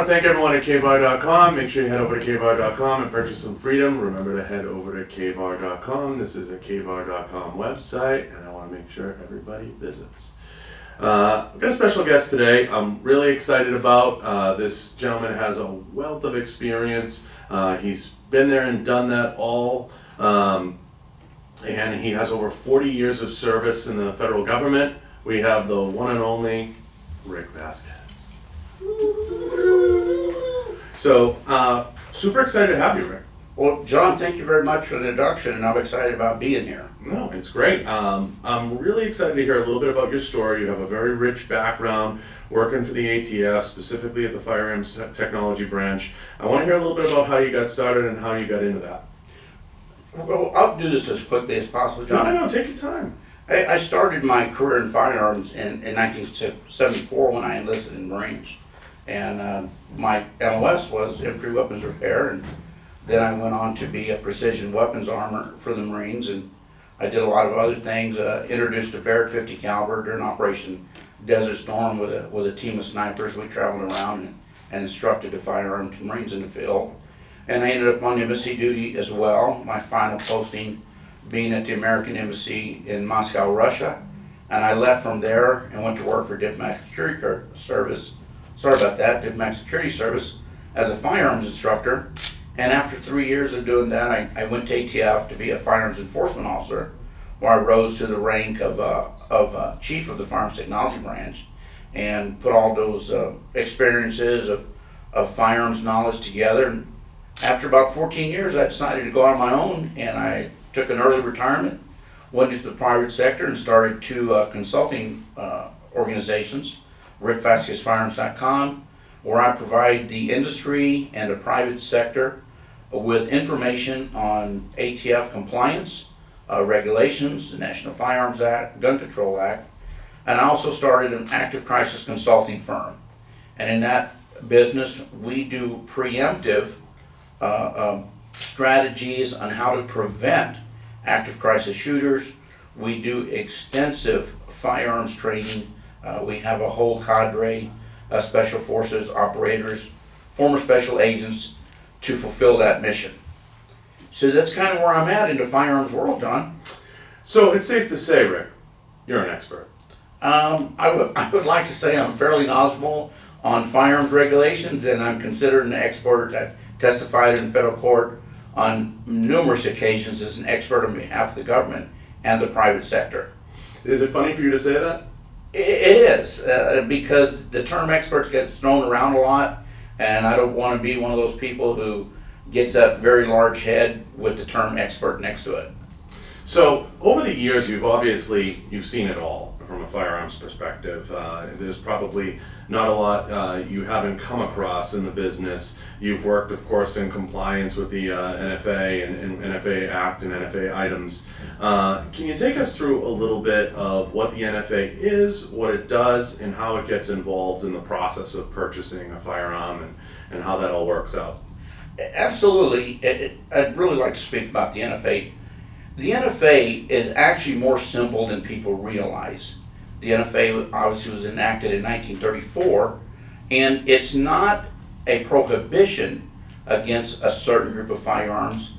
to thank everyone at K-VAR.com. Make sure you head over to K-VAR.com and purchase some freedom. Remember to head over to K-VAR.com. This is a K-VAR.com website, and I want to make sure everybody visits. I've got a special guest today I'm really excited about. This gentleman has a wealth of experience. He's been there and done that all. And he has over 40 years of service in the federal government. We have the one and only Rick Vasquez. So, super excited to have you, Rick. Well, John, thank you very much for the introduction, and I'm excited about being here. No, it's great. I'm really excited to hear a little bit about your story. You have a very rich background working for the ATF, specifically at the Firearms Technology Branch. I want to hear a little bit about how you got started and how you got into that. Well, I'll do this as quickly as possible, John. No, take your time. I started my career in firearms in 1974 when I enlisted in the Marines. And my MOS was infantry weapons repair, and then I went on to be a precision weapons armor for the Marines, and I did a lot of other things. Introduced a Barrett 50 caliber during Operation Desert Storm with a team of snipers. We traveled around and instructed the firearm to Marines in the field. And I ended up on embassy duty as well, my final posting being at the American Embassy in Moscow, Russia. And I left from there and went to work for Diplomatic Security Service. Sorry about that, Diplomatic Security Service as a firearms instructor. And after 3 years of doing that, I went to ATF to be a firearms enforcement officer, where I rose to the rank of chief of the Firearms Technology Branch and put all those experiences of firearms knowledge together. And after about 14 years, I decided to go on my own, and I took an early retirement, went into the private sector, and started two consulting organizations, RickVasquezFirearms.com, where I provide the industry and the private sector with information on ATF compliance, regulations, the National Firearms Act, Gun Control Act, and I also started an active crisis consulting firm. And in that business, we do preemptive strategies on how to prevent active crisis shooters. We do extensive firearms training. We have a whole cadre of special forces operators, former special agents to fulfill that mission. So that's kind of where I'm at in the firearms world, John. So it's safe to say, Rick, you're an expert. I would like to say I'm fairly knowledgeable on firearms regulations, and I'm considered an expert. I've testified in federal court on numerous occasions as an expert on behalf of the government and the private sector. Is it funny for you to say that? It is, because the term expert gets thrown around a lot, and I don't want to be one of those people who gets that very large head with the term expert next to it. So over the years, you've seen it all from a firearms perspective. There's probably not a lot you haven't come across in the business. You've worked, of course, in compliance with the NFA and NFA Act and NFA items. Can you take us through a little bit of what the NFA is, what it does, and how it gets involved in the process of purchasing a firearm and how that all works out? Absolutely. I'd really like to speak about the NFA. The NFA is actually more simple than people realize. The NFA obviously was enacted in 1934, and it's not a prohibition against a certain group of firearms.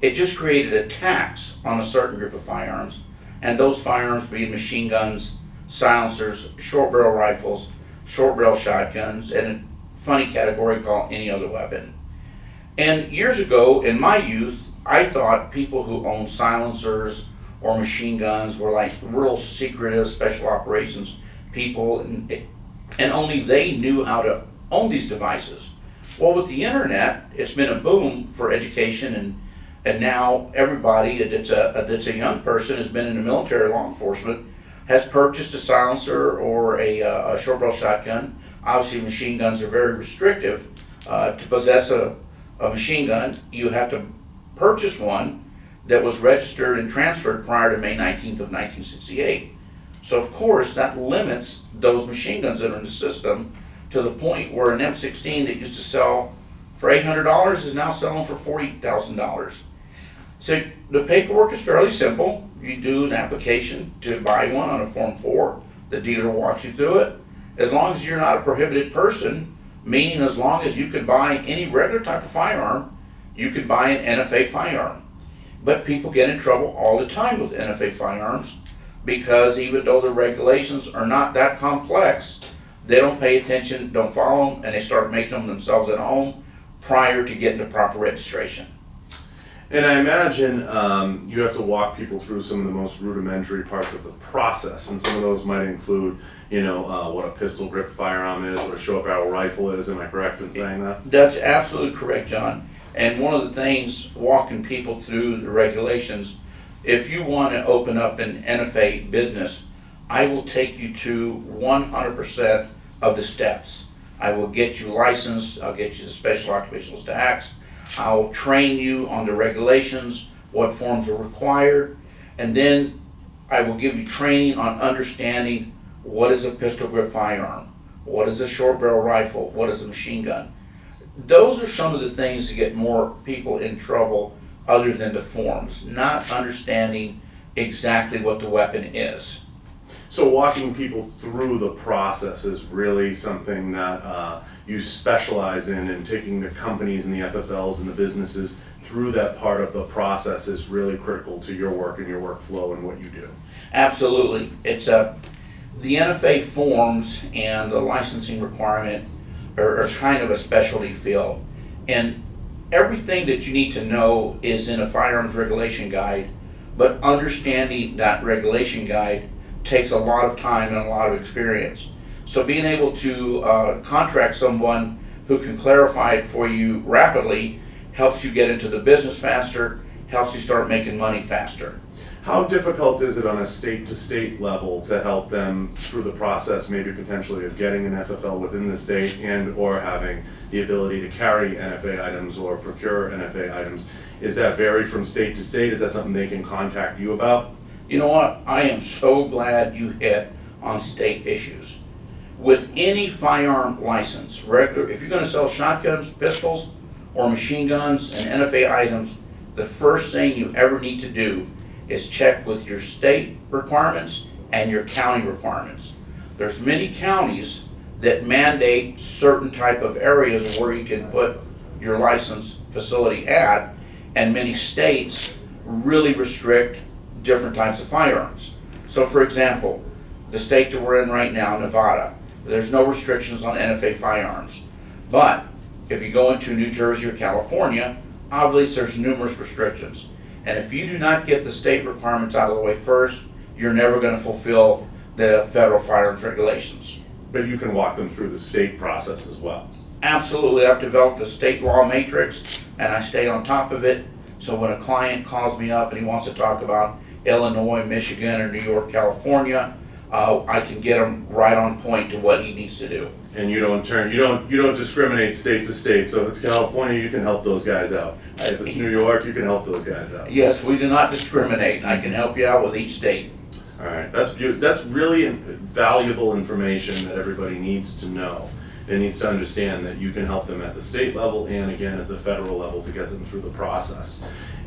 It just created a tax on a certain group of firearms, and those firearms being machine guns, silencers, short barrel rifles, short barrel shotguns, and a funny category called any other weapon. And years ago, in my youth, I thought people who owned silencers or machine guns were like real secretive special operations people, and only they knew how to own these devices. Well, with the internet, it's been a boom for education, and now everybody that's a young person has been in the military, law enforcement, has purchased a silencer or a short barrel shotgun. Obviously, machine guns are very restrictive. To possess a machine gun, you have to purchase one that was registered and transferred prior to May 19th of 1968. So of course that limits those machine guns that are in the system to the point where an M16 that used to sell for $800 is now selling for $40,000. So the paperwork is fairly simple. You do an application to buy one on a Form 4. The dealer walks you through it. As long as you're not a prohibited person, meaning as long as you could buy any regular type of firearm, you could buy an NFA firearm. But people get in trouble all the time with NFA firearms because even though the regulations are not that complex, they don't pay attention, don't follow them, and they start making them themselves at home prior to getting the proper registration. And I imagine you have to walk people through some of the most rudimentary parts of the process, and some of those might include, what a pistol grip firearm is, what a short barrel rifle is. Am I correct in saying that? That's absolutely correct, John. And one of the things, walking people through the regulations, if you want to open up an NFA business, I will take you to 100% of the steps. I will get you licensed, I'll get you the special occupational tax, I'll train you on the regulations, what forms are required, and then I will give you training on understanding what is a pistol grip firearm, what is a short barrel rifle, what is a machine gun. Those are some of the things that get more people in trouble other than the forms, not understanding exactly what the weapon is. So walking people through the process is really something that you specialize in, and taking the companies and the FFLs and the businesses through that part of the process is really critical to your work and your workflow and what you do. Absolutely. It's the NFA forms and the licensing requirement are kind of a specialty field. And everything that you need to know is in a firearms regulation guide, but understanding that regulation guide takes a lot of time and a lot of experience. So being able to contract someone who can clarify it for you rapidly helps you get into the business faster, helps you start making money faster. How difficult is it on a state-to-state level to help them through the process, maybe potentially of getting an FFL within the state and or having the ability to carry NFA items or procure NFA items? Is that vary from state to state? Is that something they can contact you about? You know what? I am so glad you hit on state issues. With any firearm license, regular, if you're going to sell shotguns, pistols, or machine guns and NFA items, the first thing you ever need to do is check with your state requirements and your county requirements. There's many counties that mandate certain type of areas where you can put your license facility at, and many states really restrict different types of firearms. So for example, the state that we're in right now, Nevada, there's no restrictions on NFA firearms. But if you go into New Jersey or California, obviously there's numerous restrictions. And if you do not get the state requirements out of the way first, you're never going to fulfill the federal firearms regulations. But you can walk them through the state process as well. Absolutely. I've developed a state law matrix and I stay on top of it. So when a client calls me up and he wants to talk about Illinois, Michigan, or New York, California, I can get him right on point to what he needs to do. And you don't discriminate state to state. So if it's California, you can help those guys out. If it's New York, you can help those guys out. Yes, we do not discriminate. I can help you out with each state. All right, that's really valuable information that everybody needs to know. They needs to understand that you can help them at the state level and again at the federal level to get them through the process.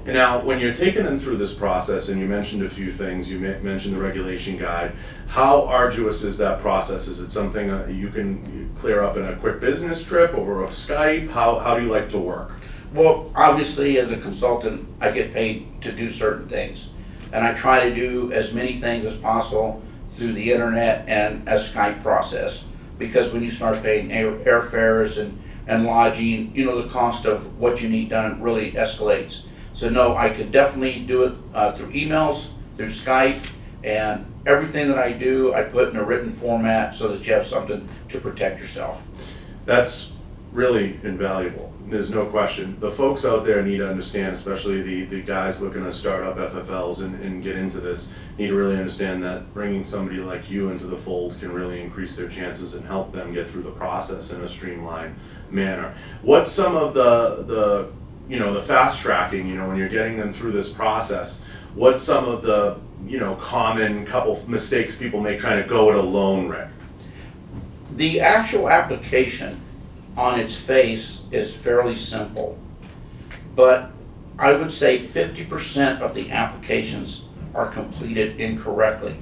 And now, when you're taking them through this process, and you mentioned a few things, you mentioned the regulation guide, how arduous is that process? Is it something you can clear up in a quick business trip over a Skype? How do you like to work? Well, obviously, as a consultant, I get paid to do certain things. And I try to do as many things as possible through the internet and a Skype process. Because when you start paying airfares and lodging, the cost of what you need done really escalates. So no, I can definitely do it through emails, through Skype, and everything that I do, I put in a written format so that you have something to protect yourself. That's really invaluable. There's no question. The folks out there need to understand, especially the guys looking to start up FFLs and get into this, need to really understand that bringing somebody like you into the fold can really increase their chances and help them get through the process in a streamlined manner. What's some of the fast tracking, when you're getting them through this process, what's some of the, common couple mistakes people make trying to go it alone, Rick? The actual application on its face is fairly simple, but I would say 50% of the applications are completed incorrectly.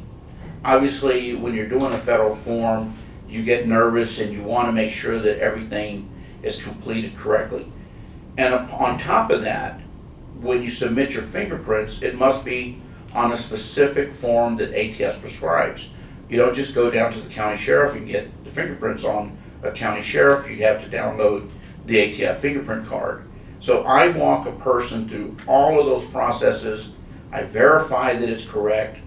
Obviously, when you're doing a federal form, you get nervous and you want to make sure that everything is completed correctly. And on top of that, when you submit your fingerprints, it must be on a specific form that ATF prescribes. You don't just go down to the county sheriff and get the fingerprints on a county sheriff. You have to download the ATF fingerprint card. So I walk a person through all of those processes. I verify that it's correct.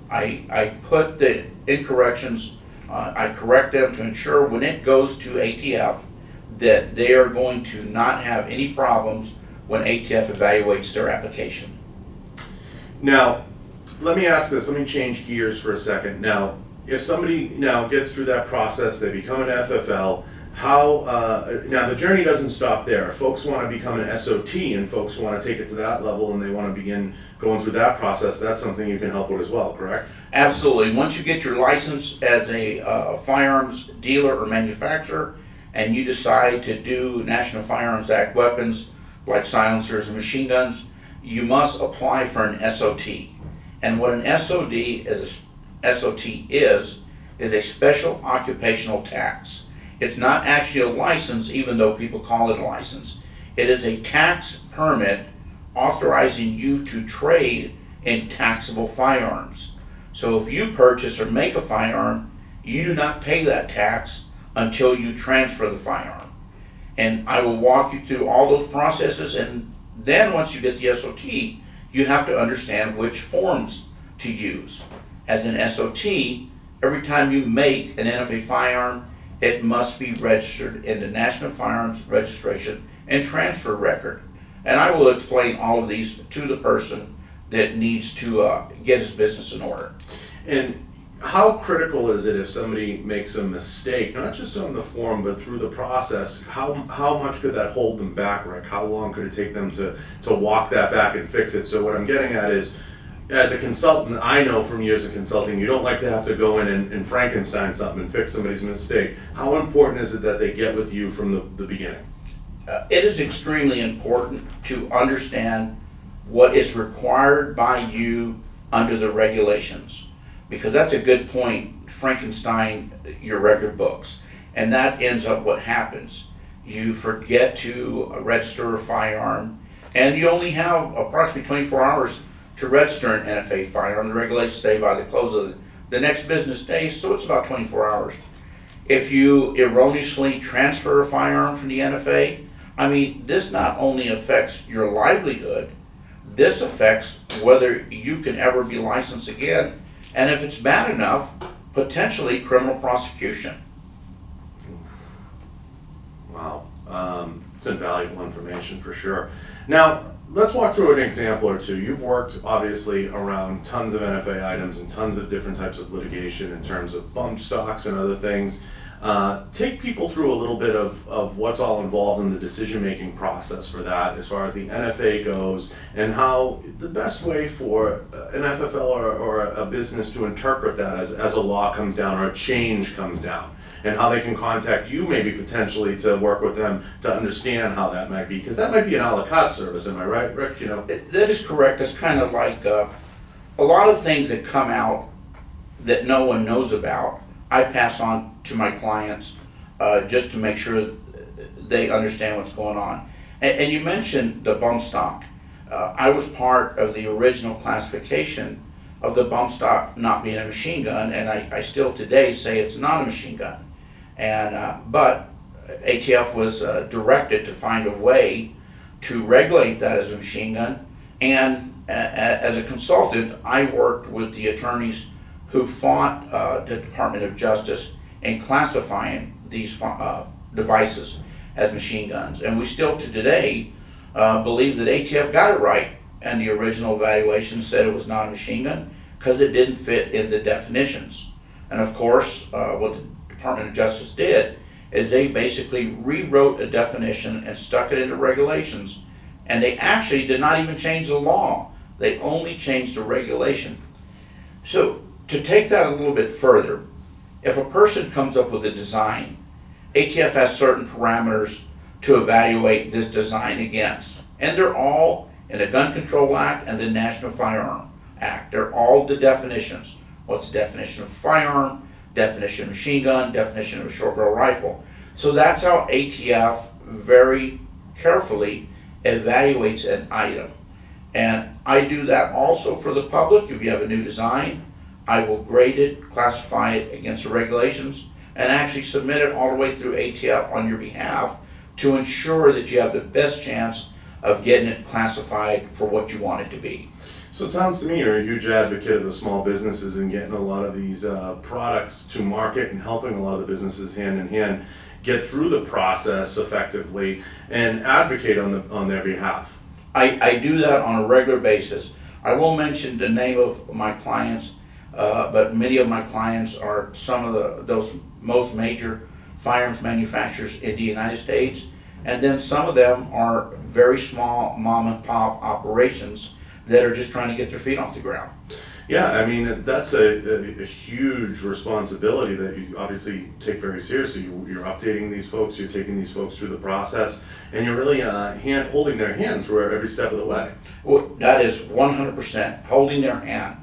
I put the incorrections, I correct them to ensure when it goes to ATF that they are going to not have any problems when ATF evaluates their application. Now, let me ask this, let me change gears for a second. Now, if somebody now gets through that process, they become an FFL, now the journey doesn't stop there. If folks want to become an SOT and folks want to take it to that level and they want to begin going through that process, that's something you can help with as well, correct? Absolutely. Once you get your license as a firearms dealer or manufacturer, and you decide to do National Firearms Act weapons like silencers and machine guns, you must apply for an SOT. And what an SOT is a special occupational tax. It's not actually a license, even though people call it a license. It is a tax permit authorizing you to trade in taxable firearms. So if you purchase or make a firearm, you do not pay that tax until you transfer the firearm. And I will walk you through all those processes, and then once you get the SOT, you have to understand which forms to use. As an SOT, every time you make an NFA firearm, it must be registered in the National Firearms Registration and Transfer Record. And I will explain all of these to the person that needs to get his business in order. And how critical is it if somebody makes a mistake, not just on the form, but through the process? How much could that hold them back, Rick? How long could it take them to walk that back and fix it? So what I'm getting at is, as a consultant, I know from years of consulting, you don't like to have to go in and Frankenstein something and fix somebody's mistake. How important is it that they get with you from the beginning? It is extremely important to understand what is required by you under the regulations, because that's a good point. Frankenstein your record books, and that ends up what happens. You forget to register a firearm, and you only have approximately 24 hours to register an NFA firearm. The regulations say by the close of the next business day, so it's about 24 hours. If you erroneously transfer a firearm from the NFA, I mean, this not only affects your livelihood, this affects whether you can ever be licensed again, and if it's bad enough, potentially criminal prosecution. Wow, it's invaluable information for sure. Now, let's walk through an example or two. You've worked obviously around tons of NFA items and tons of different types of litigation in terms of bump stocks and other things. Take people through a little bit of what's all involved in the decision-making process for that as far as the NFA goes, and how the best way for an FFL or a business to interpret that as a law comes down or a change comes down, and how they can contact you maybe potentially to work with them to understand how that might be, because that might be an a la carte service. Am I right, Rick? You know, that is correct. It's kind of like a lot of things that come out that no one knows about, I pass on to my clients just to make sure they understand what's going on. And you mentioned the bump stock. I was part of the original classification of the bump stock not being a machine gun, and I still today say it's not a machine gun. And but ATF was directed to find a way to regulate that as a machine gun. And as a consultant, I worked with the attorneys who fought the Department of Justice in classifying these devices as machine guns. And we still to today believe that ATF got it right, and the original evaluation said it was not a machine gun because it didn't fit in the definitions. And of course, what the Department of Justice did is they basically rewrote a definition and stuck it into regulations, and they actually did not even change the law. They only changed the regulation. So to take that a little bit further, if a person comes up with a design, ATF has certain parameters to evaluate this design against, and they're all in the Gun Control Act and the National Firearm Act. They're all the definitions. What's the definition of firearm? definition of machine gun, definition of a short barrel rifle. So that's how ATF very carefully evaluates an item. And I do that also for the public. If you have a new design, I will grade it, classify it against the regulations, and actually submit it all the way through ATF on your behalf to ensure that you have the best chance of getting it classified for what you want it to be. So it sounds to me you're a huge advocate of the small businesses and getting a lot of these products to market and helping a lot of the businesses hand in hand get through the process effectively and advocate on their behalf. I do that on a regular basis. I won't mention the name of my clients, but many of my clients are some of those most major firearms manufacturers in the United States, and then some of them are very small mom and pop operations that are just trying to get their feet off the ground. Yeah, I mean, that's a huge responsibility that you obviously take very seriously. You're updating these folks, you're taking these folks through the process, and you're really holding their hand through every step of the way. Well, that is 100% holding their hand.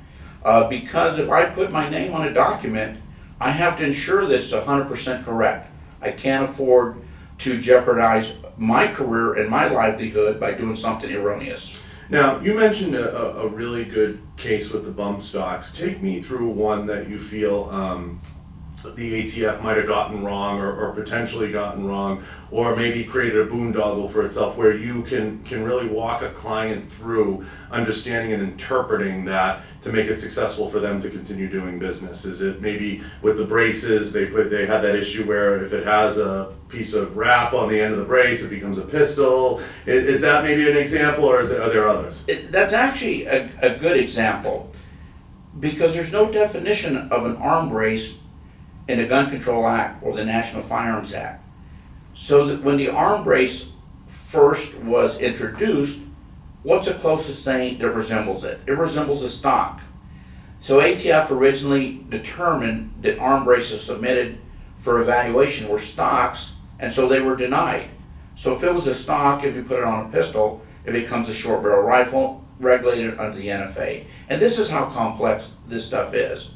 Because if I put my name on a document, I have to ensure that it's 100% correct. I can't afford to jeopardize my career and my livelihood by doing something erroneous. Now, you mentioned a really good case with the bump stocks. Take me through one that you feel the ATF might have gotten wrong or potentially gotten wrong, or maybe created a boondoggle for itself where you can really walk a client through understanding and interpreting that to make it successful for them to continue doing business. Is it maybe with the braces, they had that issue where if it has a piece of wrap on the end of the brace, it becomes a pistol. Is that maybe an example, or are there others? That's actually a good example, because there's no definition of an arm brace in the Gun Control Act or the National Firearms Act. So that when the arm brace first was introduced, what's the closest thing that resembles it? It resembles a stock. So ATF originally determined that arm braces submitted for evaluation were stocks, and so they were denied. So if it was a stock, if you put it on a pistol, it becomes a short barrel rifle regulated under the NFA. And this is how complex this stuff is.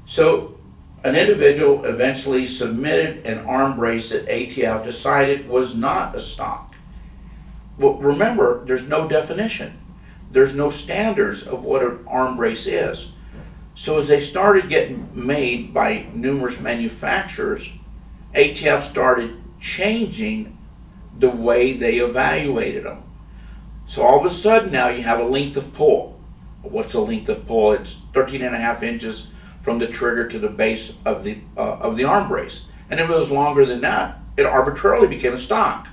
So an individual eventually submitted an arm brace that ATF decided was not a stock. Well, remember, there's no definition. There's no standards of what an arm brace is. So as they started getting made by numerous manufacturers, ATF started changing the way they evaluated them. So all of a sudden now you have a length of pull. What's a length of pull? It's 13.5 inches from the trigger to the base of the arm brace. And if it was longer than that, it arbitrarily became a stock.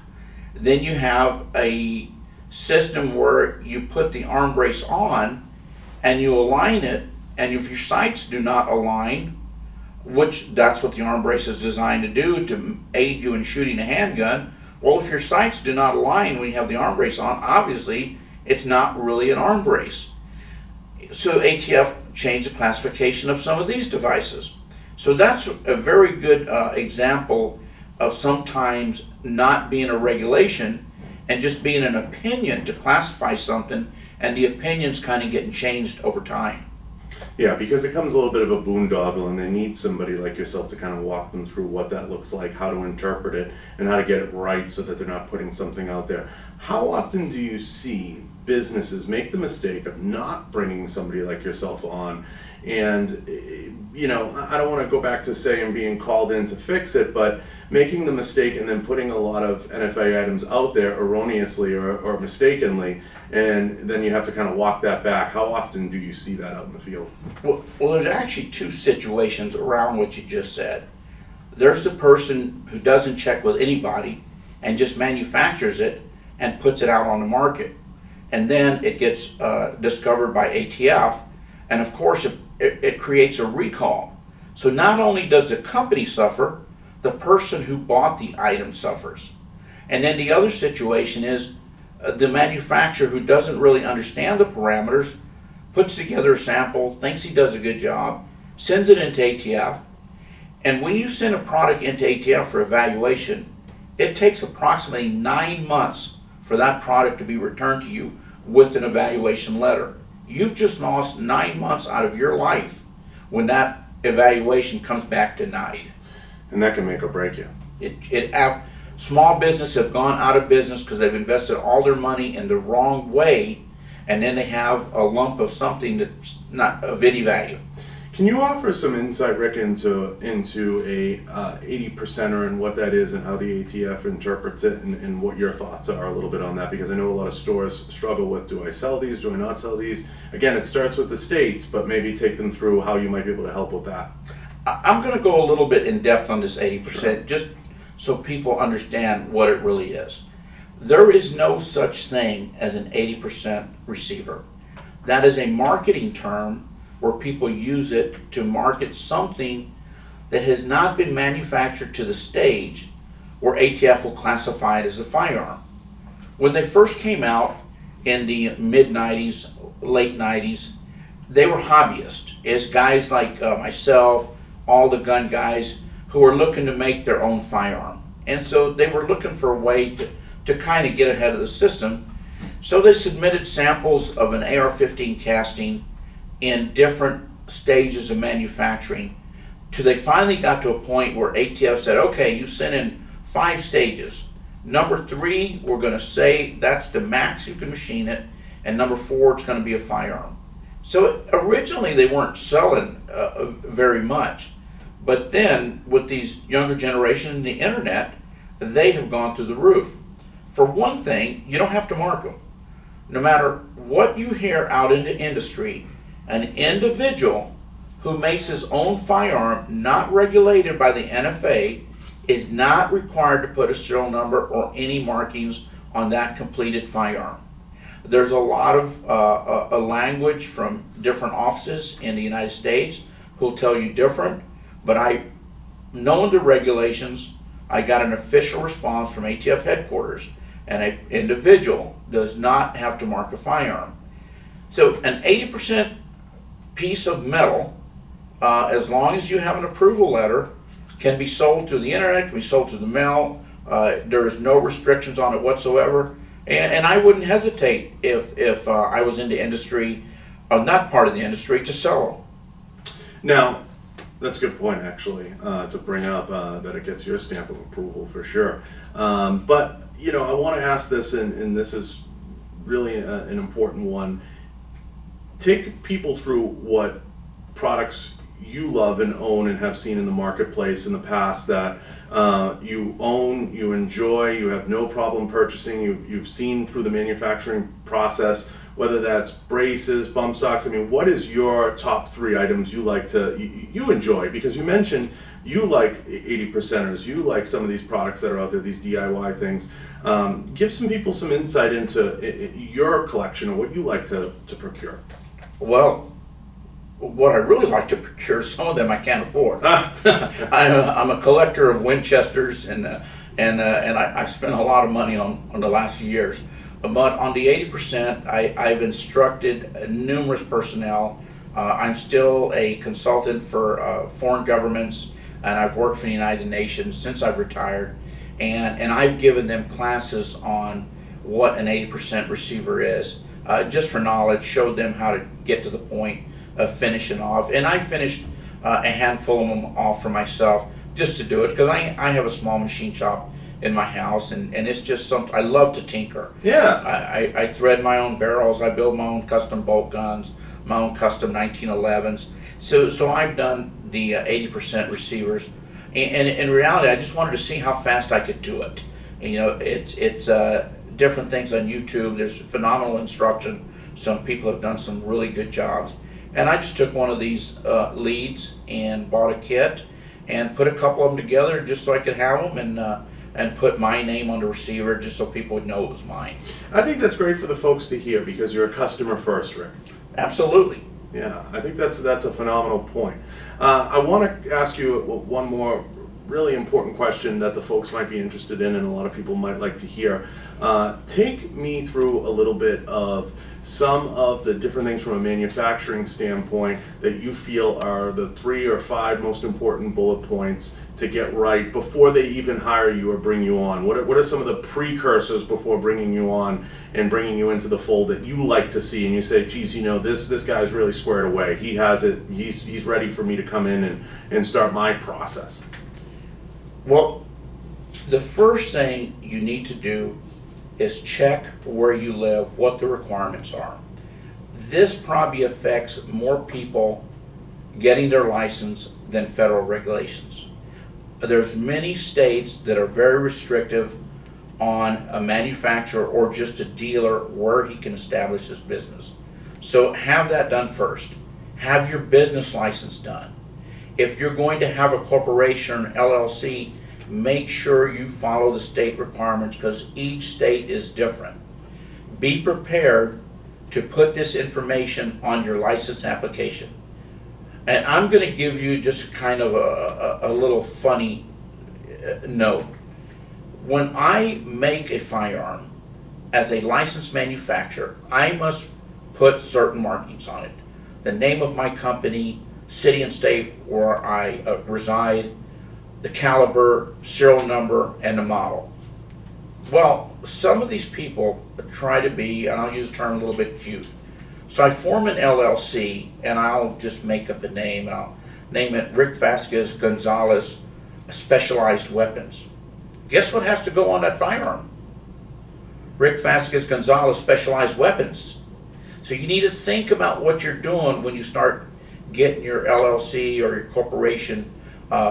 Then you have a system where you put the arm brace on and you align it, and if your sights do not align, which that's what the arm brace is designed to do, to aid you in shooting a handgun, well, if your sights do not align when you have the arm brace on, obviously it's not really an arm brace. So ATF changed the classification of some of these devices. So that's a very good example of sometimes not being a regulation and just being an opinion to classify something, and the opinions kind of getting changed over time. Yeah, because it comes a little bit of a boondoggle, and they need somebody like yourself to kind of walk them through what that looks like, how to interpret it, and how to get it right so that they're not putting something out there. How often do you see businesses make the mistake of not bringing somebody like yourself on? And, you know, I don't want to go back to saying being called in to fix it, but making the mistake and then putting a lot of NFA items out there erroneously or mistakenly, and then you have to kind of walk that back. How often do you see that out in the field? Well, there's actually two situations around what you just said. There's the person who doesn't check with anybody and just manufactures it and puts it out on the market. And then it gets discovered by ATF, and of course it creates a recall. So not only does the company suffer, the person who bought the item suffers. And then the other situation is the manufacturer, who doesn't really understand the parameters, puts together a sample, thinks he does a good job, sends it into ATF, and when you send a product into ATF for evaluation, it takes approximately 9 months for that product to be returned to you with an evaluation letter. You've just lost 9 months out of your life when that evaluation comes back denied. And that can make or break you. Small businesses have gone out of business because they've invested all their money in the wrong way, and then they have a lump of something that's not of any value. Can you offer some insight, Rick, into a 80%er and what that is and how the ATF interprets it, and what your thoughts are a little bit on that? Because I know a lot of stores struggle with, do I sell these, do I not sell these? Again, it starts with the states, but maybe take them through how you might be able to help with that. I'm going to go a little bit in depth on this 80%, Sure. just so people understand what it really is. There is no such thing as an 80% receiver. That is a marketing term where people use it to market something that has not been manufactured to the stage where ATF will classify it as a firearm. When they first came out in the mid-90s, late 90s, they were hobbyists. It's guys like myself, all the gun guys who were looking to make their own firearm. And so they were looking for a way to kind of get ahead of the system. So they submitted samples of an AR-15 casting in different stages of manufacturing till they finally got to a point where ATF said, okay, you sent in 5 stages. Number 3, we're going to say that's the max you can machine it, and number 4, it's going to be a firearm. So originally they weren't selling very much, but then with these younger generation and the internet, they have gone through the roof. For one thing, you don't have to mark them. No matter what you hear out in the industry, an individual who makes his own firearm not regulated by the NFA is not required to put a serial number or any markings on that completed firearm. There's a lot of a language from different offices in the United States who'll tell you different, but knowing the regulations, I got an official response from ATF headquarters, and an individual does not have to mark a firearm. So an 80% piece of metal, as long as you have an approval letter, can be sold through the internet, can be sold through the mail. There is no restrictions on it whatsoever. And I wouldn't hesitate if I was in the industry, not part of the industry, to sell them. Now, that's a good point, actually, to bring up that it gets your stamp of approval for sure. But, you know, I want to ask this, and this is really an important one. Take people through what products you love and own and have seen in the marketplace in the past that you own, you enjoy, you have no problem purchasing, you've seen through the manufacturing process, whether that's braces, bump stocks. I mean, what is your top 3 items you like you enjoy? Because you mentioned you like 80%ers, you like some of these products that are out there, these DIY things. Give some people some insight into your collection or what you like to procure. Well, what I really like to procure, some of them I can't afford. I'm a collector of Winchesters, and I spent a lot of money on the last few years. But on the 80%, I've instructed numerous personnel. I'm still a consultant for foreign governments, and I've worked for the United Nations since I've retired. And I've given them classes on what an 80% receiver is, just for knowledge, showed them how to get to the point of finishing off. And I finished a handful of them off for myself just to do it, because I have a small machine shop in my house, and it's just something I love to tinker. Yeah. I thread my own barrels, I build my own custom bolt guns, my own custom 1911s. So I've done the 80% receivers, and in reality I just wanted to see how fast I could do it. And, you know, it's different things on YouTube. There's phenomenal instruction. Some people have done some really good jobs. And I just took one of these leads and bought a kit and put a couple of them together just so I could have them, and put my name on the receiver just so people would know it was mine. I think that's great for the folks to hear because you're a customer first, Rick. Absolutely. Yeah, I think that's a phenomenal point. I want to ask you one more really important question that the folks might be interested in and a lot of people might like to hear. Take me through a little bit of some of the different things from a manufacturing standpoint that you feel are the 3 or 5 most important bullet points to get right before they even hire you or bring you on. What are some of the precursors before bringing you on and bringing you into the fold that you like to see and you say, geez, you know, this guy's really squared away. He has it. He's ready for me to come in and start my process. Well, the first thing you need to do is check where you live, what the requirements are. This probably affects more people getting their license than federal regulations. There's many states that are very restrictive on a manufacturer or just a dealer where he can establish his business. So have that done first. Have your business license done. If you're going to have a corporation or an LLC, make sure you follow the state requirements because each state is different. Be prepared to put this information on your license application. And I'm going to give you just kind of a little funny note. When I make a firearm as a licensed manufacturer, I must put certain markings on it. The name of my company, city and state where I reside, the caliber, serial number, and the model. Well, some of these people try to be, and I'll use the term a little bit cute. So I form an LLC, and I'll just make up a name. I'll name it Rick Vasquez Gonzalez Specialized Weapons. Guess what has to go on that firearm? Rick Vasquez Gonzalez Specialized Weapons. So you need to think about what you're doing when you start getting your LLC or your corporation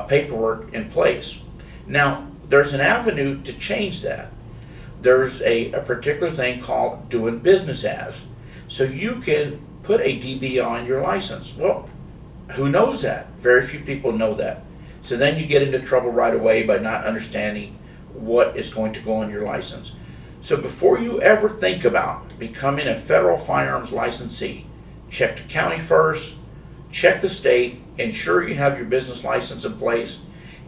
paperwork in place. Now, there's an avenue to change that. There's a particular thing called doing business as. So you can put a DB on your license. Well, who knows that? Very few people know that. So then you get into trouble right away by not understanding what is going to go on your license. So before you ever think about becoming a federal firearms licensee, check the county first, check the state, ensure you have your business license in place,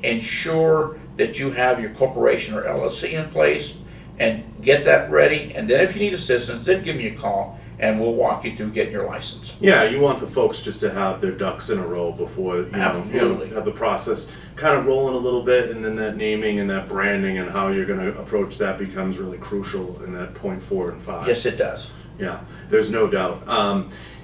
ensure that you have your corporation or LLC in place, and get that ready. And then if you need assistance, then give me a call and we'll walk you through getting your license. Yeah, you want the folks just to have their ducks in a row before you have the process kind of rolling a little bit, and then that naming and that branding and how you're going to approach that becomes really crucial in that point 4 and 5. Yes, it does. Yeah, there's no doubt.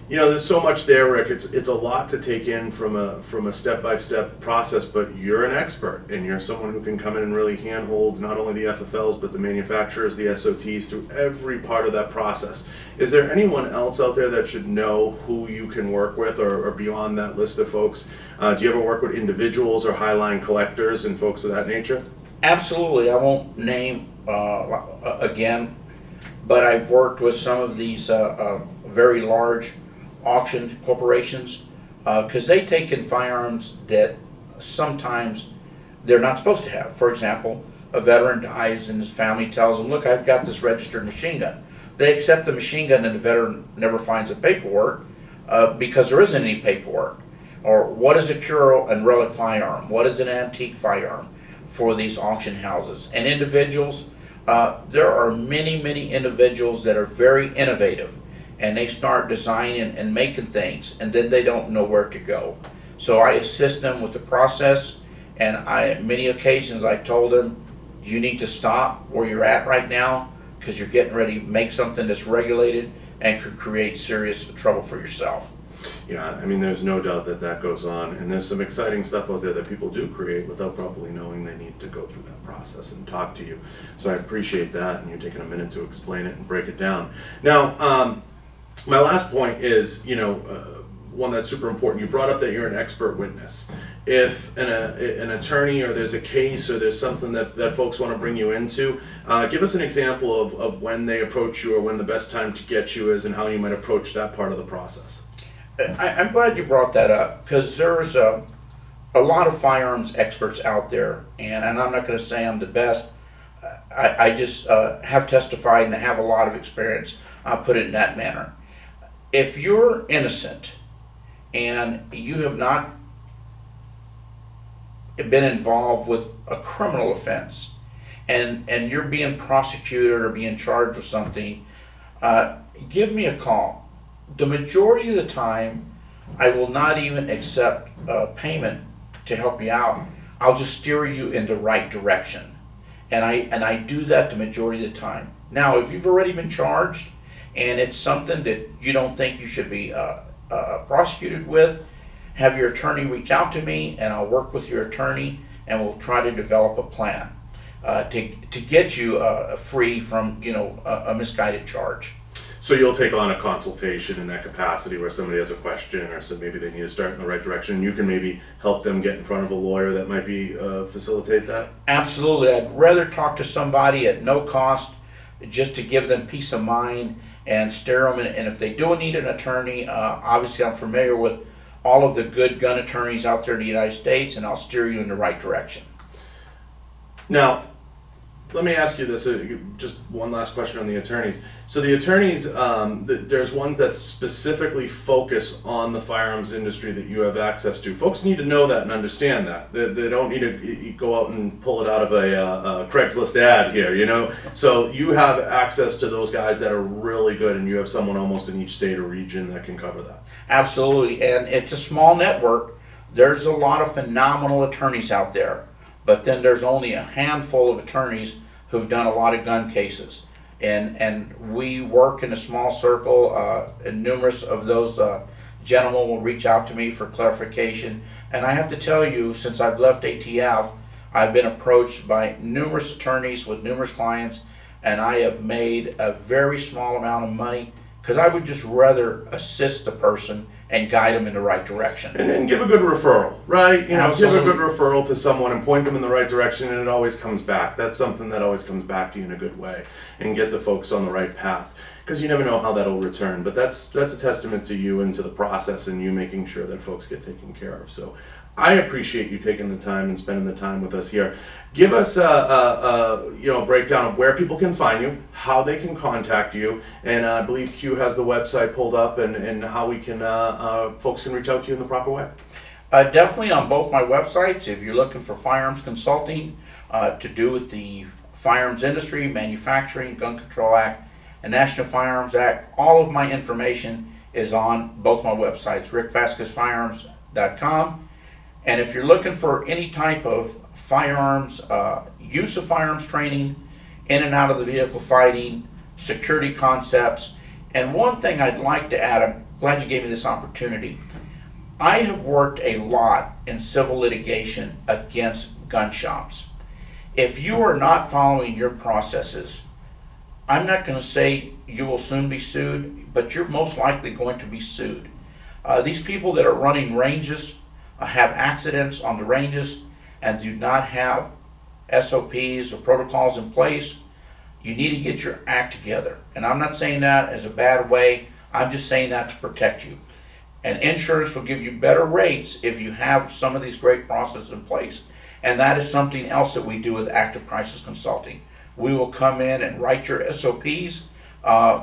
You know, there's so much there, Rick. It's a lot to take in from a step-by-step process, but you're an expert, and you're someone who can come in and really handhold not only the FFLs, but the manufacturers, the SOTs, through every part of that process. Is there anyone else out there that should know who you can work with or beyond that list of folks? Do you ever work with individuals or highline collectors and folks of that nature? Absolutely. I won't name again, but I've worked with some of these very large auction corporations because they take in firearms that sometimes they're not supposed to have. For example, a veteran dies and his family tells them, look, I've got this registered machine gun. They accept the machine gun and the veteran never finds the paperwork because there isn't any paperwork. Or what is a cure and relic firearm? What is an antique firearm for these auction houses? And individuals, there are many individuals that are very innovative, and they start designing and making things, and then they don't know where to go. So I assist them with the process, and many occasions I told them, you need to stop where you're at right now because you're getting ready to make something that's regulated and could create serious trouble for yourself. Yeah, I mean, there's no doubt that goes on, and there's some exciting stuff out there that people do create without probably knowing they need to go through that process and talk to you. So I appreciate that, and you're taking a minute to explain it and break it down. Now, my last point is, one that's super important. You brought up that you're an expert witness. If an attorney or there's a case or there's something that folks want to bring you into, give us an example of when they approach you or when the best time to get you is and how you might approach that part of the process. I'm glad you brought that up because there's a lot of firearms experts out there, and I'm not going to say I'm the best. I just have testified and have a lot of experience. I'll put it in that manner. If you're innocent and you have not been involved with a criminal offense and you're being prosecuted or being charged with something, give me a call. The majority of the time, I will not even accept payment to help you out. I'll just steer you in the right direction. And I do that the majority of the time. Now, if you've already been charged and it's something that you don't think you should be prosecuted with, have your attorney reach out to me and I'll work with your attorney and we'll try to develop a plan to get you free from a misguided charge. So you'll take on a consultation in that capacity where somebody has a question or so maybe they need to start in the right direction. You can maybe help them get in front of a lawyer that might be facilitate that? Absolutely. I'd rather talk to somebody at no cost just to give them peace of mind and steer them. And if they do need an attorney, obviously I'm familiar with all of the good gun attorneys out there in the United States, and I'll steer you in the right direction. Now, let me ask you this, just one last question on the attorneys. So the attorneys, there's ones that specifically focus on the firearms industry that you have access to. Folks need to know that and understand that. They don't need to go out and pull it out of a Craigslist ad here, So you have access to those guys that are really good, and you have someone almost in each state or region that can cover that. Absolutely, and it's a small network. There's a lot of phenomenal attorneys out there, but then there's only a handful of attorneys who've done a lot of gun cases. And we work in a small circle, and numerous of those gentlemen will reach out to me for clarification. And I have to tell you, since I've left ATF, I've been approached by numerous attorneys with numerous clients, and I have made a very small amount of money because I would just rather assist the person and guide them in the right direction. And give a good referral, right? Absolutely. Give a good referral to someone and point them in the right direction, and it always comes back. That's something that always comes back to you in a good way, and get the folks on the right path. Because you never know how that'll return. But that's a testament to you and to the process and you making sure that folks get taken care of. So I appreciate you taking the time and spending the time with us here. Give us a breakdown of where people can find you, how they can contact you, and I believe Q has the website pulled up and how we can folks can reach out to you in the proper way. Definitely on both my websites. If you're looking for firearms consulting to do with the firearms industry, manufacturing, Gun Control Act, and National Firearms Act, all of my information is on both my websites, rickvasquezfirearms.com. And if you're looking for any type of firearms, use of firearms training, in and out of the vehicle fighting, security concepts, and one thing I'd like to add, I'm glad you gave me this opportunity. I have worked a lot in civil litigation against gun shops. If you are not following your processes, I'm not going to say you will soon be sued, but you're most likely going to be sued. These people that are running ranges have accidents on the ranges and do not have SOPs or protocols in place. You need to get your act together. And I'm not saying that as a bad way. I'm just saying that to protect you. And insurance will give you better rates if you have some of these great processes in place. And that is something else that we do with Active Crisis Consulting. We will come in and write your SOPs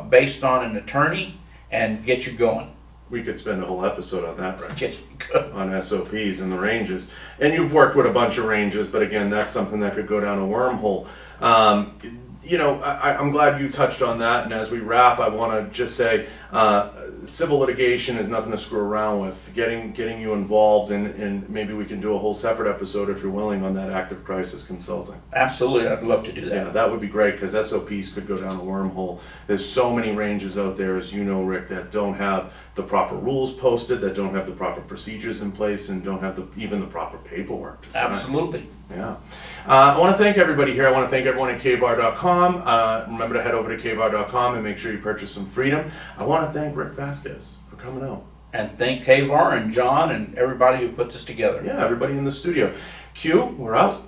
based on an attorney and get you going. We could spend a whole episode on that, right? Yes, we could. On SOPs and the ranges. And you've worked with a bunch of ranges, but again, that's something that could go down a wormhole. I'm glad you touched on that, and as we wrap, I want to just say civil litigation is nothing to screw around with. Getting you involved, and maybe we can do a whole separate episode if you're willing on that Active Crisis Consulting. Absolutely, I'd love to do that. Yeah, that would be great, because SOPs could go down a wormhole. There's so many ranges out there, as you know, Rick, that don't have the proper rules posted, that don't have the proper procedures in place, and don't have even the proper paperwork to sign. Absolutely. Yeah. I want to thank everybody here. I want to thank everyone at K-VAR.com. Remember to head over to K-VAR.com and make sure you purchase some freedom. I want to thank Rick Vasquez for coming out. And thank K-VAR and John and everybody who put this together. Yeah, everybody in the studio. Q, we're out.